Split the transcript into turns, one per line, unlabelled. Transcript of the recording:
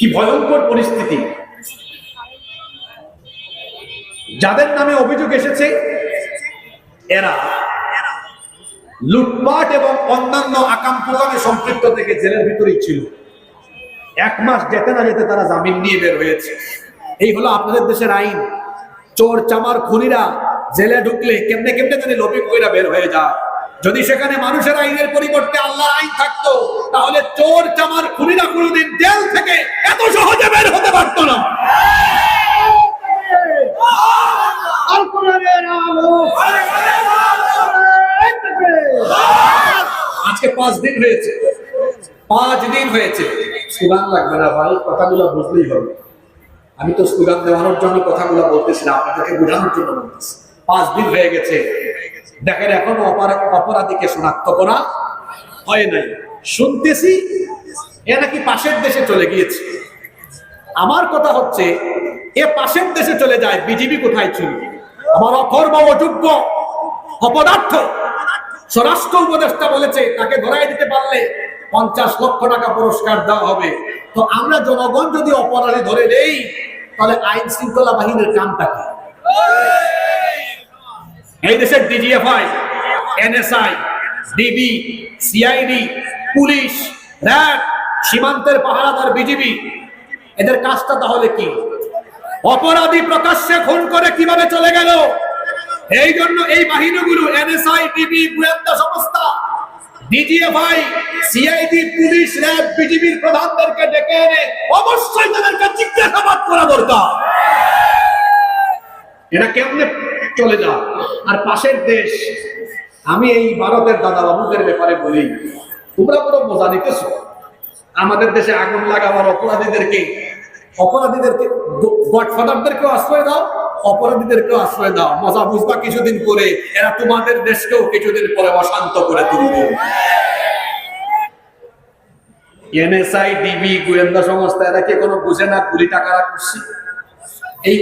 কি ভয়ঙ্কর পরিস্থিতি। যাদের নামে অভিযোগ এসেছে এরা লুটপাট এবং অন্যান্য আকাম কুকামে সম্পৃক্ত থেকে জেলের ভিতরেই ছিল। 1 মাস যেতে না যেতে তারা জামিন নিয়ে বের হয়েছে। এই হলো আপনাদের দেশের আইন। চোর চামার খুনিরা জেলে ঢুকলে কেমনে কেমনে জানি লবিং কইরা বের হয়ে যায়। যদি সেখানে মানুষের আইনের পরিবর্তে আল্লাহর আইন থাকতো তাহলে চোর চামার খুনিরা কোনোদিন জেল থেকে এত সহজে বের হতে পারতো না। আজকে 5 দিন হয়েছে, 5 দিন হয়েছে। স্লোগান লাগবে না ভাই, কথাগুলো বুঝলেই হবে। আমি তো স্লোগান দেওয়ানোর জন্য কথাগুলো বলতেছি না, আপনাদেরকে বোঝানোর জন্য বলতেছি। 5 দিন হয়ে গেছে, দেখেন এখনো অপরাধীকে শনাক্ত করা হয় নাই। শুনতেছি এ নাকি পাশের দেশে চলে গিয়েছে। আমার কথা হচ্ছে এ পাশের দেশে চলে যায়, বিজিবি কোথায় ছিল? আমার অকর্ম অযোগ্য অপদার্থ স্বরাষ্ট্র উপদেষ্টা বলেছে তাকে ধরাই দিতে পারলে 50 লক্ষ টাকা পুরস্কার দেওয়া হবে। তো আমরা জনগণ যদি অপরাধী ধরে নেই তাহলে আইন শৃঙ্খলা বাহিনীর কামটা কি? এই দেশের DGFI, NSI, DB, CID, police, RAB, সীমান্তের পাহারাদার বিজিবি, এদের কাজটা তাহলে কি? অপরাধী প্রকাশ্যে খুন করে কিভাবে চলে গেল? এই জন্য এই বাহিনীগুলো এনএসআই, ডিবি, গোয়েন্দা সংস্থা, ডিজিএফআই, সিআইডি, পুলিশ, র্যাব, বিজিবির প্রধানদেরকে ডেকে এনে অবশ্যই তাদেরকে জিজ্ঞাসাবাদ করা দরকার। এরা কেমনে চলে যায়? আর পাশের দেশ, আমি এই ভারতের দাদা বাবুদের ব্যাপারে বলি, তোমরা বড় মজা নিতেছো। আমাদের দেশে আগুন লাগাবার অপরাধীদেরকে গডফাদারদেরকেও আশ্রয় দাও, অপরাধীদেরকেও আশ্রয় দাও। মজা বুঝবা কিছুদিন পরে এরা তোমাদের দেশকেও কিছুদিন পরে অশান্ত করে তুলবে। এনএসআই, ডিবি, গোয়েন্দা সংস্থা এরা কি কোনো বুঝে না গুলি টাকা করছি? এই